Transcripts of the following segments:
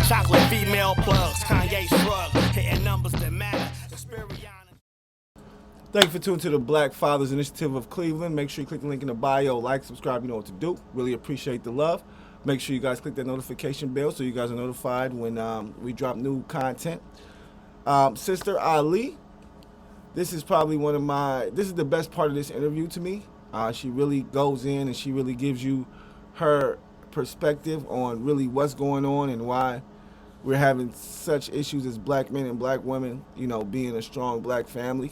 Chocolate female plugs, Kanye shrug, hitting numbers that matter. Thank you for tuning to the Black Fathers Initiative of Cleveland. Make sure you click the link in the bio, like, subscribe, you know what to do. Really appreciate the love. Make sure you guys click that notification bell so you guys are notified when we drop new content. Sister Ali, this is probably this is the best part of this interview to me. She really goes in and she really gives you her perspective on really what's going on and why we're having such issues as black men and black women, you know, being a strong black family,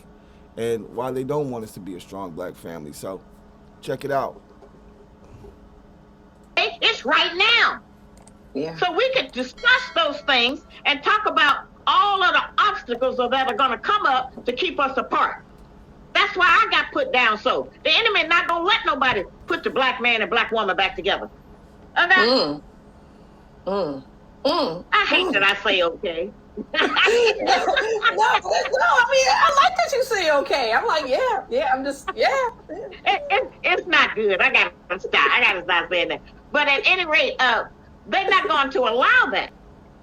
and why they don't want us to be a strong black family. So check it out. It's right now. Yeah. So we could discuss those things and talk about all of the obstacles that are going to come up to keep us apart. That's why I got put down. So the enemy not going to let nobody put the black man and black woman back together. Okay? I hate that I say okay. no, I mean, I like that you say okay. I'm like, yeah. It's not good. I gotta stop saying that. But at any rate, they're not going to allow that.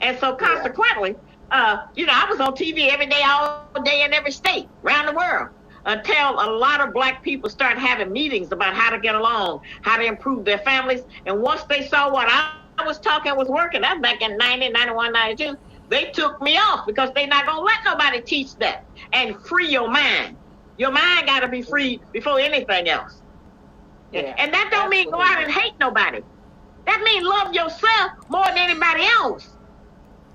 And so consequently, I was on TV every day, all day in every state around the world until a lot of black people started having meetings about how to get along, how to improve their families. And once they saw what I was talking was working, that's back in 90, 91, 92, they took me off because they're not going to let nobody teach that. And free your mind. Your mind got to be free before anything else. Yeah, and that don't mean go out and hate nobody. That means love yourself more than anybody else.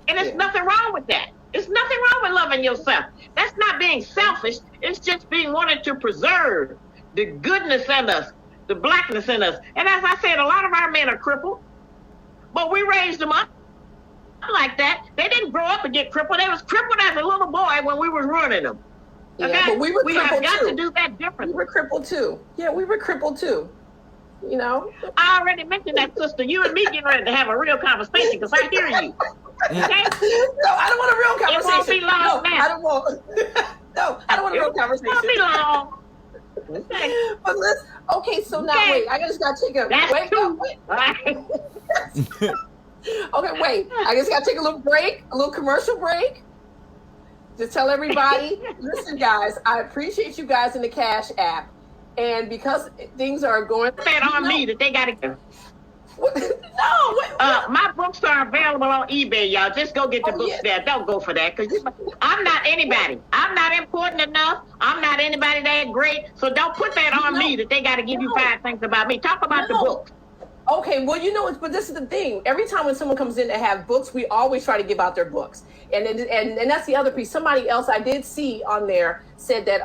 And there's nothing wrong with that. There's nothing wrong with loving yourself. That's not being selfish. It's just being wanted to preserve the goodness in us, the blackness in us. And as I said, a lot of our men are crippled, but we raised them up like that. They didn't grow up and get crippled. They was crippled as a little boy when we was running them. Okay? Yeah, but we have got to do that differently. We were crippled too. Yeah, we were crippled too. You know? I already mentioned that, sister. You and me getting ready to have a real conversation because I hear you. Okay? No, I don't want a real conversation. It won't be long now. I don't want. No, I don't want a real conversation. It won't be long. Okay. But listen. Okay, so now wait. I just got to take a That's true. wait. Okay, wait. I just got to take a little break, a little commercial break. Just tell everybody, listen, guys, I appreciate you guys in the Cash App. And because things are going... That on me that they got to... No. My books are available on eBay, y'all. Just go get the books there. Don't go for that because I'm not anybody. I'm not important enough. I'm not anybody that great. So don't put that on me that they got to give you 5 things about me. Talk about the books. Okay, well, but this is the thing. Every time when someone comes in to have books, we always try to give out their books. And that's the other piece. Somebody else I did see on there said that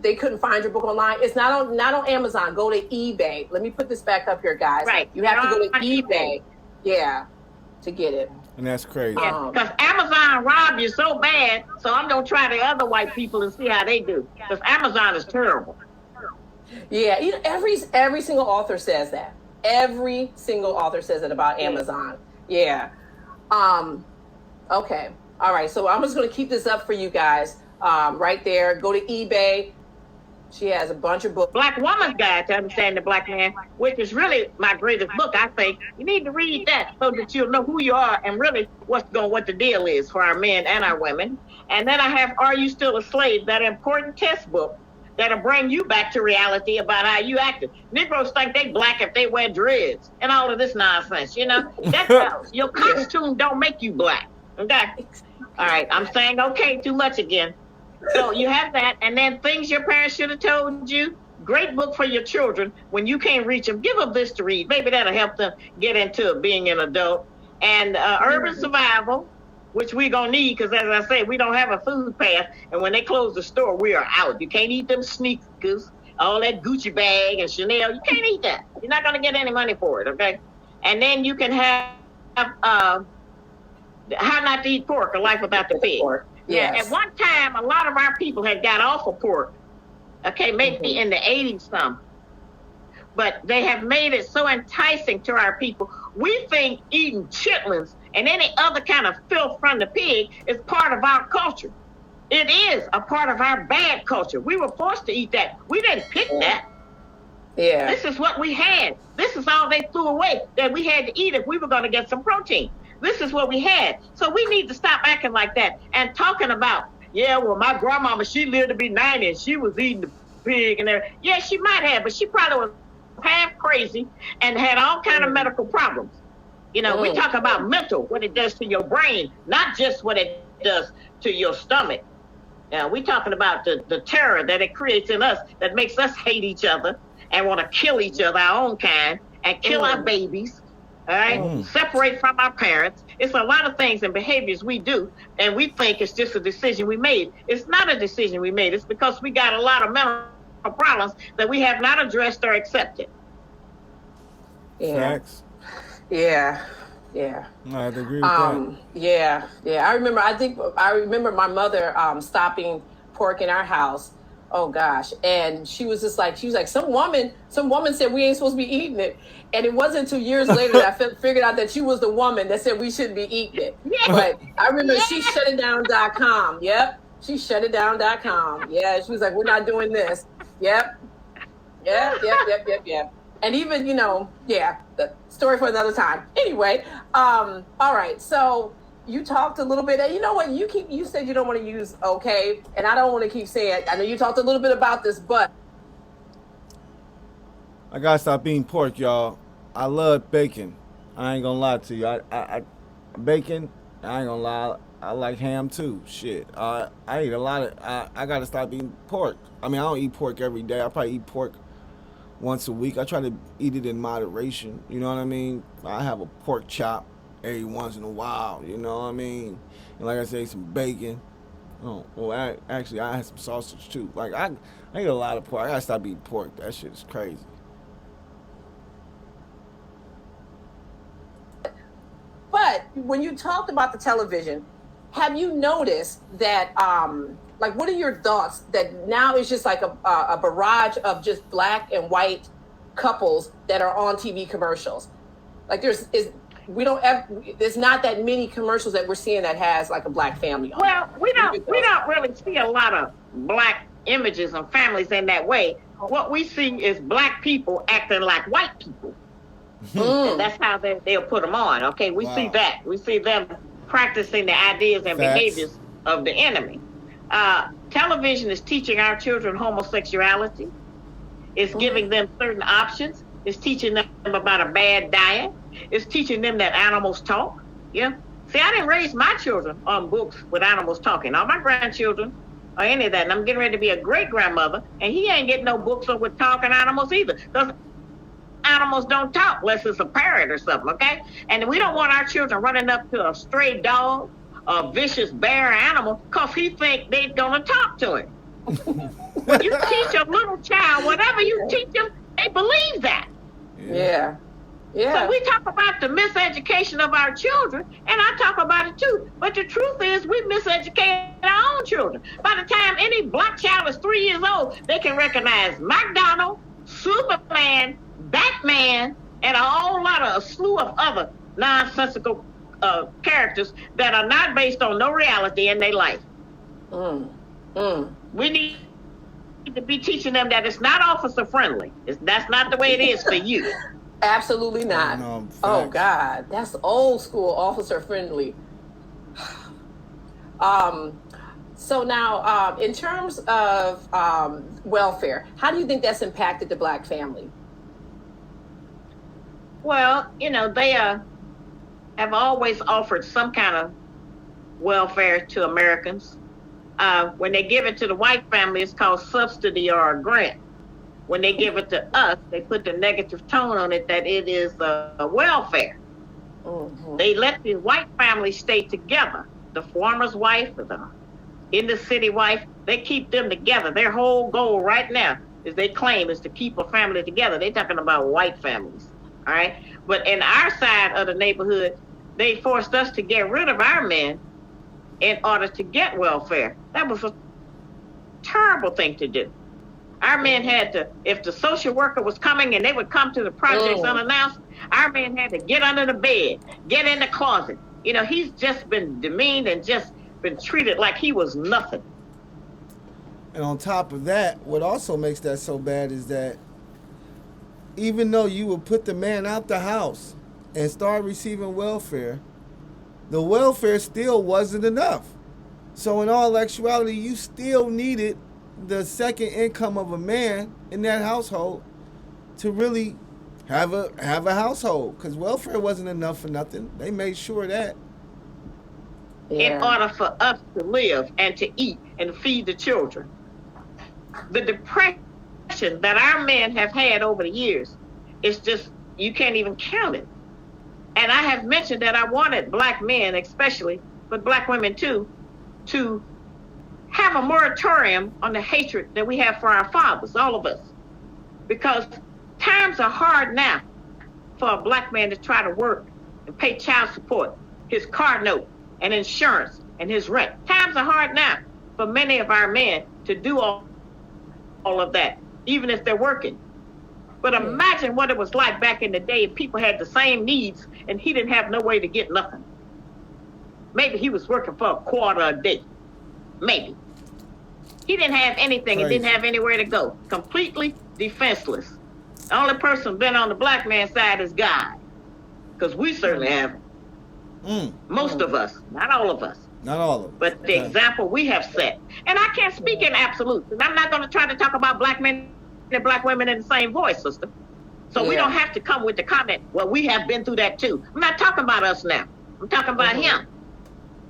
they couldn't find your book online. It's not on Amazon. Go to eBay. Let me put this back up here, guys. Right. You have to go to eBay. Yeah, to get it. And that's crazy. Yeah, because Amazon robbed you so bad, so I'm going to try the other white people and see how they do. Because Amazon is terrible. Yeah, every single author says that. Every single author says it about Amazon. Yeah. Okay. All right. So I'm just going to keep this up for you guys right there. Go to eBay. She has a bunch of books. Black Woman's Guide to Understand the Black Man, which is really my greatest book, I think. You need to read that so that you'll know who you are and really what the deal is for our men and our women. And then I have Are You Still a Slave? That important test book that'll bring you back to reality about how you acted. Negroes think they black if they wear dreads and all of this nonsense, you know? That's your costume don't make you black, okay? All right, I'm saying okay too much again. So you have that, and then Things Your Parents Should Have Told You. Great book for your children. When you can't reach them, give them this to read. Maybe that'll help them get into being an adult. And Urban Survival, which we're going to need because, as I said, we don't have a food pass. And when they close the store, we are out. You can't eat them sneakers, all that Gucci bag and Chanel. You can't eat that. You're not going to get any money for it, okay? And then you can have How Not to Eat Pork, A Life Without the Pig. Yes. Yeah, at one time, a lot of our people had got off of pork, okay, maybe in the 80s some. But they have made it so enticing to our people. We think eating chitlins and any other kind of filth from the pig is part of our culture. It is a part of our bad culture. We were forced to eat that. We didn't pick that. Yeah. This is what we had. This is all they threw away that we had to eat if we were going to get some protein. this is what we had. So we need to stop acting like that and talking about, yeah, well, my grandmama, she lived to be 90 and she was eating the pig and everything. Yeah, she might have, but she probably was half crazy and had all kind of medical problems. You know, we talk about mental, what it does to your brain, not just what it does to your stomach. We're talking about the terror that it creates in us that makes us hate each other and want to kill each other, our own kind, and kill our babies, all right? Separate from our parents. It's a lot of things and behaviors we do, and we think it's just a decision we made. It's not a decision we made. It's because we got a lot of mental problems that we have not addressed or accepted. Facts. Yeah. I have to agree with that. Yeah. I remember my mother stopping pork in our house. Oh gosh. And she was like, some woman said we ain't supposed to be eating it. And it wasn't until years later that I figured out that she was the woman that said we shouldn't be eating it. Yeah. But I remember she shut it down.com. Yep. She shut it down.com. Yeah. She was like, we're not doing this. Yep. And even, the story for another time. Anyway, all right. So you talked a little bit, and you know what? You said you don't want to use okay, and I don't want to keep saying. I know you talked a little bit about this, but I gotta stop eating pork, y'all. I love bacon. I ain't gonna lie to you. I bacon. I ain't gonna lie. I like ham too. Shit. I eat a lot of. I gotta stop eating pork. I mean, I don't eat pork every day. I probably eat pork once a week. I try to eat it in moderation. You know what I mean? I have a pork chop every once in a while. You know what I mean? And like I say, some bacon. Oh, well, actually, I had some sausage too. Like I eat a lot of pork. I gotta stop eating pork. That shit is crazy. But when you talked about the television, have you noticed that, what are your thoughts that now it's just like a barrage of just black and white couples that are on TV commercials? Like there's not that many commercials that we're seeing that has like a black family on. Well, we don't really see a lot of black images and families in that way. What we see is black people acting like white people. And that's how they'll put them on. Okay, we see that. We see them practicing the ideas and behaviors of the enemy. Television is teaching our children homosexuality. It's giving them certain options. It's teaching them about a bad diet. It's teaching them that animals talk. Yeah. See, I didn't raise my children on books with animals talking. All my grandchildren or any of that. And I'm getting ready to be a great grandmother, and he ain't getting no books with talking animals either. Because animals don't talk unless it's a parrot or something, okay? And we don't want our children running up to a stray dog, a vicious bear animal, because he think they're going to talk to him. When you teach a little child, whatever you teach them, they believe that. Yeah. So we talk about the miseducation of our children, and I talk about it too. But the truth is, we miseducate our own children. By the time any black child is 3 years old, they can recognize McDonald, Superman, Batman, and a slew of other nonsensical characters that are not based on no reality in their life. We need to be teaching them that it's not officer friendly. That's not the way it is for you. Absolutely not. Oh God, that's old school officer friendly. So now, in terms of welfare, how do you think that's impacted the black family? Well, they have always offered some kind of welfare to Americans. When they give it to the white family, it's called subsidy or a grant. When they give it to us, they put the negative tone on it that it is a welfare. They let the white family stay together. The farmer's wife or the inner city wife, they keep them together. Their whole goal right now is they claim is to keep a family together. They're talking about white families. All right. But in our side of the neighborhood, they forced us to get rid of our men in order to get welfare. That was a terrible thing to do. Our men had to, if the social worker was coming and they would come to the projects unannounced, our men had to get under the bed, get in the closet. He's just been demeaned and just been treated like he was nothing. And on top of that, what also makes that so bad is that even though you would put the man out the house and start receiving welfare, the welfare still wasn't enough. So in all actuality, you still needed the second income of a man in that household to really have a household, because welfare wasn't enough for nothing. They made sure that. In order for us to live and to eat and feed the children. The depression that our men have had over the years is just, you can't even count it. And I have mentioned that I wanted black men especially, but black women too, to have a moratorium on the hatred that we have for our fathers, all of us. Because times are hard now for a black man to try to work and pay child support, his car note, and insurance, and his rent. Times are hard now for many of our men to do all of that, even if they're working. But imagine what it was like back in the day if people had the same needs and he didn't have no way to get nothing. Maybe he was working for a quarter a day. Maybe. He didn't have anything and didn't have anywhere to go. Completely defenseless. The only person been on the black man's side is God. Because we certainly haven't. Most of us, not all of us. Not all of them. But the example we have set. And I can't speak in absolutes. And I'm not going to try to talk about black men and black women in the same voice, sister. So we don't have to come with the comment, well, we have been through that too. I'm not talking about us now. I'm talking about him.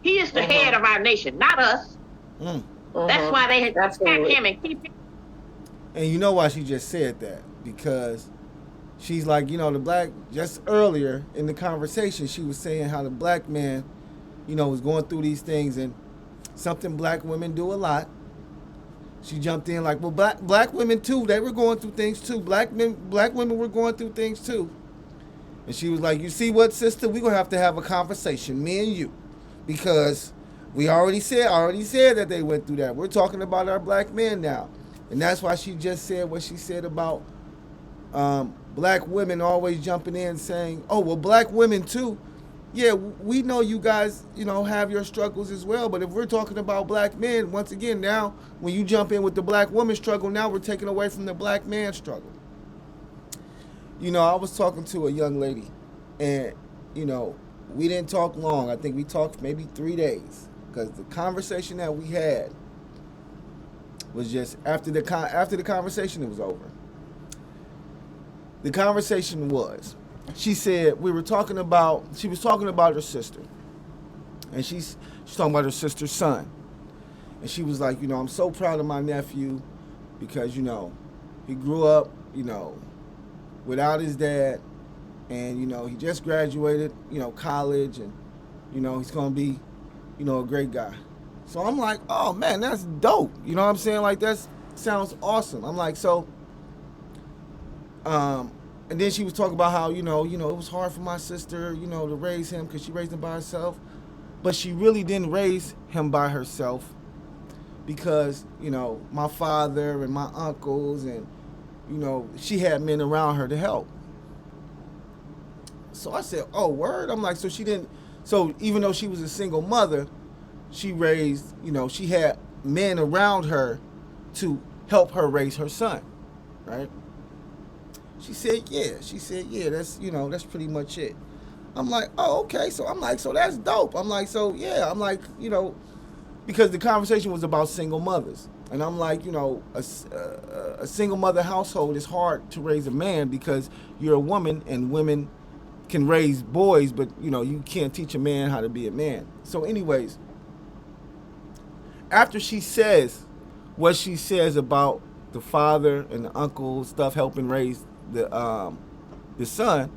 He is the head of our nation, not us. That's why they had to attack him and keep him. And you know why she just said that? Because she's like, you know, the black, just earlier in the conversation, she was saying how the black man, you know, was going through these things, and something black women do a lot. She jumped in like, well, black women too, they were going through things too. Black women were going through things too. And she was like, you see what, sister, we're going to have a conversation, me and you, because we already said that they went through that. We're talking about our black men now. And that's why she just said what she said about black women always jumping in saying, oh, well, black women too. Yeah, we know you guys, you know, have your struggles as well. But if we're talking about black men, once again, now, when you jump in with the black woman struggle, now we're taking away from the black man struggle. You know, I was talking to a young lady, and, you know, we didn't talk long. I think we talked maybe 3 days, because the conversation that we had was just, after the conversation, it was over. The conversation was, she said, she was talking about her sister. And she's talking about her sister's son. And she was like, you know, I'm so proud of my nephew because, you know, he grew up, you know, without his dad. And, you know, he just graduated, you know, college. And, you know, he's going to be, you know, a great guy. So I'm like, oh, man, that's dope. You know what I'm saying? Like, that sounds awesome. I'm like, so... and then she was talking about how, you know, it was hard for my sister, you know, to raise him because she raised him by herself. But she really didn't raise him by herself because, you know, my father and my uncles and, you know, she had men around her to help. So I said, oh, word? I'm like, so even though she was a single mother, she raised, you know, she had men around her to help her raise her son, right? She said, yeah, that's, you know, that's pretty much it. I'm like, oh, okay. So I'm like, so that's dope. I'm like, so yeah, I'm like, you know, because the conversation was about single mothers. And I'm like, you know, a single mother household is hard to raise a man because you're a woman and women can raise boys, but, you know, you can't teach a man how to be a man. So anyways, after she says what she says about the father and the uncle stuff helping raise the son,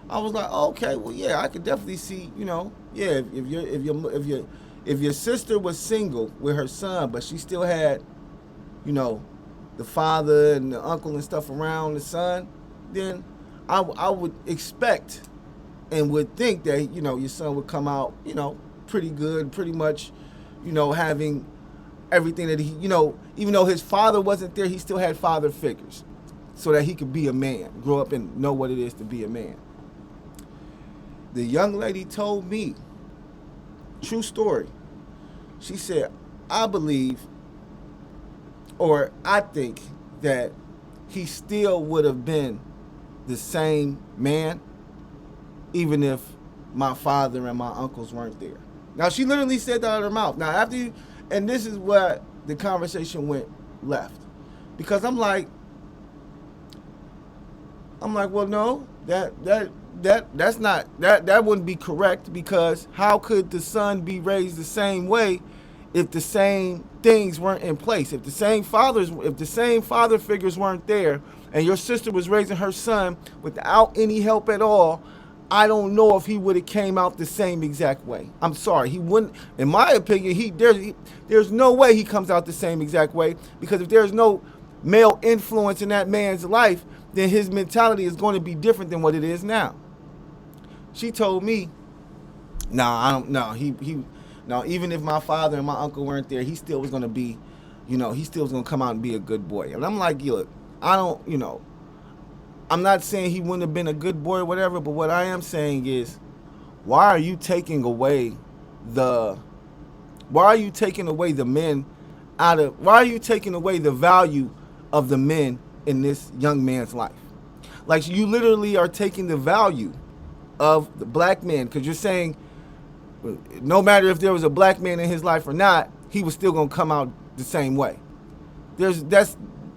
I was like, oh, okay, well, yeah, I could definitely see, you know, yeah, if your sister was single with her son, but she still had, you know, the father and the uncle and stuff around the son, then I would expect and would think that, you know, your son would come out, you know, pretty good, pretty much, you know, having everything that he, you know, even though his father wasn't there, he still had father figures so that he could be a man, grow up and know what it is to be a man. The young lady told me, true story, she said, I believe, or I think that he still would have been the same man, even if my father and my uncles weren't there. Now she literally said that out of her mouth. Now after you, and this is where the conversation went left, because I'm like, well, no, that's not that wouldn't be correct, because how could the son be raised the same way if the same things weren't in place? If the same father figures weren't there, and your sister was raising her son without any help at all, I don't know if he would have came out the same exact way. I'm sorry, he wouldn't. In my opinion, there's no way he comes out the same exact way, because if there's no male influence in that man's life, then his mentality is going to be different than what it is now. She told me, I don't know. No, even if my father and my uncle weren't there, he still was going to be, he still was going to come out and be a good boy. And I'm like, look, I'm not saying he wouldn't have been a good boy or whatever, but what I am saying is, why are you taking away the value of the men in this young man's life? Like, you literally are taking the value of the black man, because you're saying no matter if there was a black man in his life or not, he was still going to come out the same way.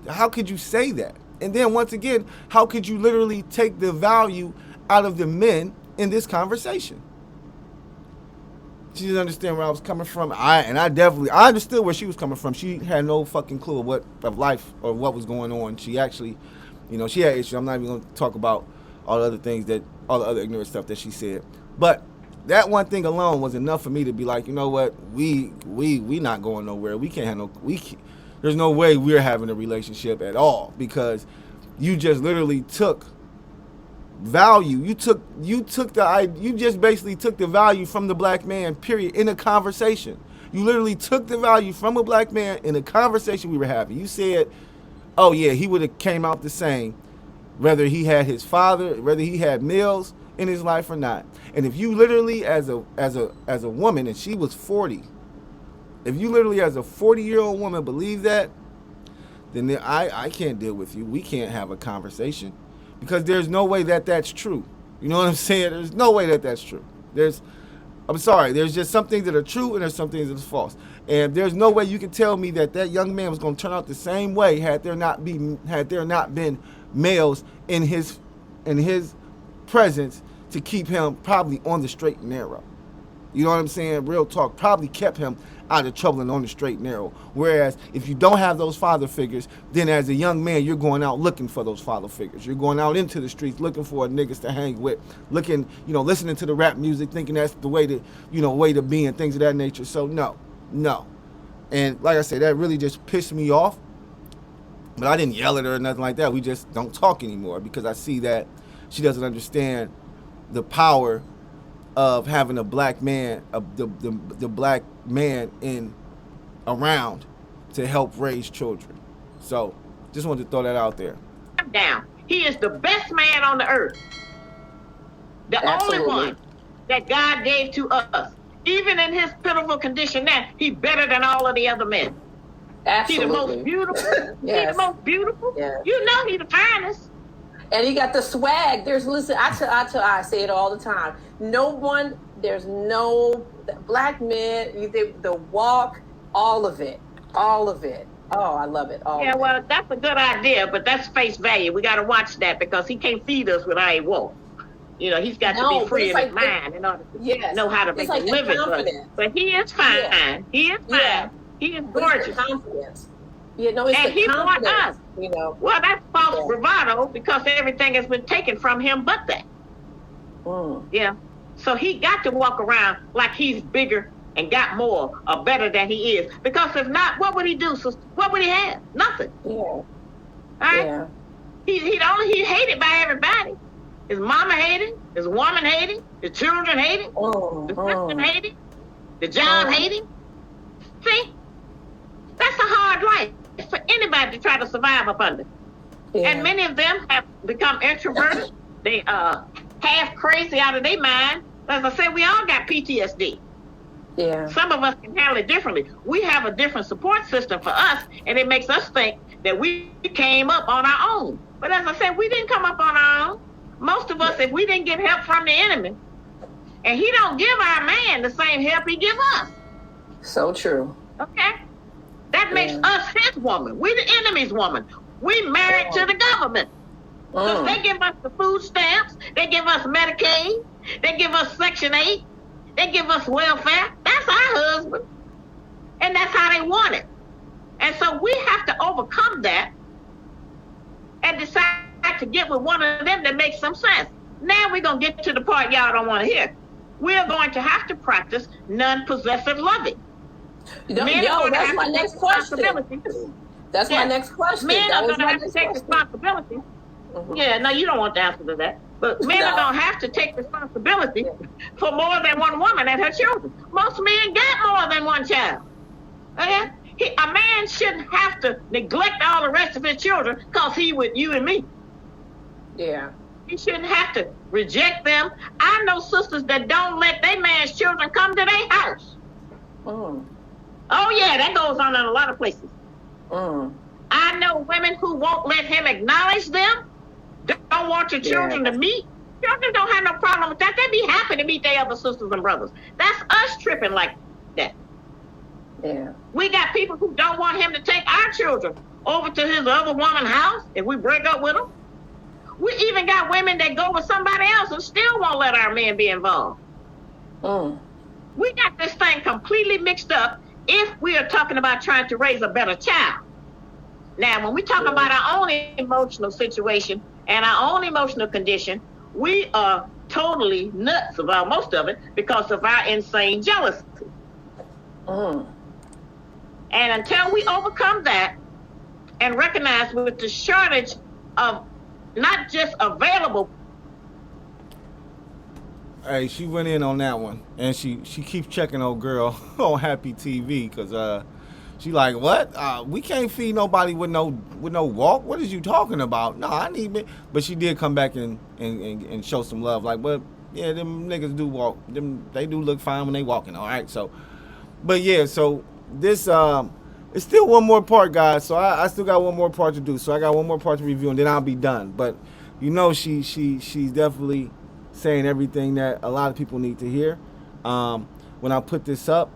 How could you say that? And then once again, how could you literally take the value out of the men in this conversation? She didn't understand where I was coming from. I understood where she was coming from. She had no fucking clue of life or what was going on. She actually, she had issues. I'm not even going to talk about all the other ignorant stuff that she said. But that one thing alone was enough for me to be like, you know what, we not going nowhere. There's no way we're having a relationship at all, because you just literally took value. You just basically took the value from the black man, period, in a conversation. You literally took the value from a black man in a conversation we were having. You said, oh yeah, he would have came out the same, whether he had his father, whether he had males in his life or not. And if you literally, as a woman, and she was 40, if you literally as a 40-year-old woman believe that, then I can't deal with you. We can't have a conversation, because there's no way that that's true. You know what I'm saying? There's no way that that's true. I'm sorry, there's just some things that are true and there's some things that are false. And there's no way you can tell me that young man was going to turn out the same way had there not been males in his presence to keep him probably on the straight and narrow. You know what I'm saying? Real talk, probably kept him out of trouble and on the straight and narrow. Whereas if you don't have those father figures, then as a young man, you're going out looking for those father figures. You're going out into the streets looking for niggas to hang with, listening to the rap music, thinking that's the way to be and things of that nature. So no. And like I said, that really just pissed me off. But I didn't yell at her or nothing like that. We just don't talk anymore, because I see that she doesn't understand the power of having a black man, the black man around to help raise children. So just wanted to throw that out there. Down. He is the best man on the earth. The Absolutely. only one that God gave to us. Even in his pitiful condition now, he's better than all of the other men. Absolutely. He's the most beautiful. Yes. He's the most beautiful. Yes. He's the finest. And he got the swag. I say it all the time. There's no black men, the walk, all of it. Oh, I love it. Well, that's a good idea, but that's face value. We got to watch that, because he can't feed us with our walk. He's got to be free in his mind in order to know how to make a living. But he is fine. Yeah. He is fine. Yeah. He is gorgeous. Confidence. And he want us. Well, that's false bravado, because everything has been taken from him but that. Yeah. So he got to walk around like he's bigger and got more or better than he is. Because if not, what would he do? So what would he have? Nothing. Yeah. All right? Yeah. He's hated by everybody. His mama hated, his woman hated, his children hated, the husband hated, the job hated. See? That's a hard life for anybody to try to survive up under. Yeah. And many of them have become introverted. They half crazy out of their mind. As I said, we all got PTSD. Yeah. Some of us can handle it differently. We have a different support system for us, and it makes us think that we came up on our own. But as I said, we didn't come up on our own. Most of us, if we didn't get help from the enemy, And he don't give our man the same help he give us. So true. Okay? That makes us his woman. We the enemy's woman. We married to the government. Because they give us the food stamps. They give us Medicaid. They give us Section 8. They give us welfare. That's our husband. And that's how they want it. And so we have to overcome that and decide to get with one of them that makes some sense. Now we're going to get to the part y'all don't want to hear. We're going to have to practice non-possessive loving. That's my next question. That's my next question. Men are going to have to take responsibility. Yeah, no, you don't want the answer to that. But men are going to have to take responsibility for more than one woman and her children. Most men got more than one child. Okay? A man shouldn't have to neglect all the rest of his children because he with you and me. Yeah. He shouldn't have to reject them. I know sisters that don't let their man's children come to their house. Oh, yeah, that goes on in a lot of places. I know women who won't let him acknowledge them, don't want your children to meet. Children don't have no problem with that. They be happy to meet their other sisters and brothers. That's us tripping like that. Yeah. We got people who don't want him to take our children over to his other woman's house if we break up with them. We even got women that go with somebody else and still won't let our men be involved. We got this thing completely mixed up if we are talking about trying to raise a better child. Now, when we talk about our own emotional situation and our own emotional condition, we are totally nuts about most of it because of our insane jealousy. And until we overcome that and recognize with the shortage of not just available. Hey, she went in on that one, and she keeps checking old girl on Happy TV because she like, what? We can't feed nobody with no walk. What is you talking about? No, I need me. But she did come back and show some love. Like, but yeah, them niggas do walk. They do look fine when they walking. All right, so, but yeah, so this it's still one more part, guys. So I still got one more part to do. So I got one more part to review, and then I'll be done. But you know, she's definitely saying everything that a lot of people need to hear. When I put this up,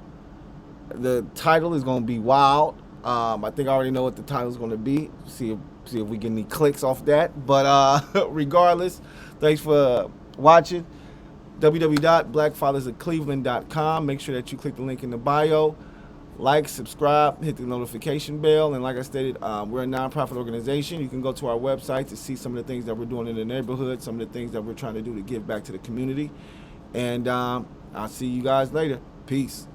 the title is going to be wild. I think I already know what the title is going to be. See if we get any clicks off that. But regardless, thanks for watching. www.blackfathersofcleveland.com. Make sure that you click the link in the bio. Like, subscribe, hit the notification bell. And like I stated, we're a nonprofit organization. You can go to our website to see some of the things that we're doing in the neighborhood, some of the things that we're trying to do to give back to the community. And I'll see you guys later. Peace.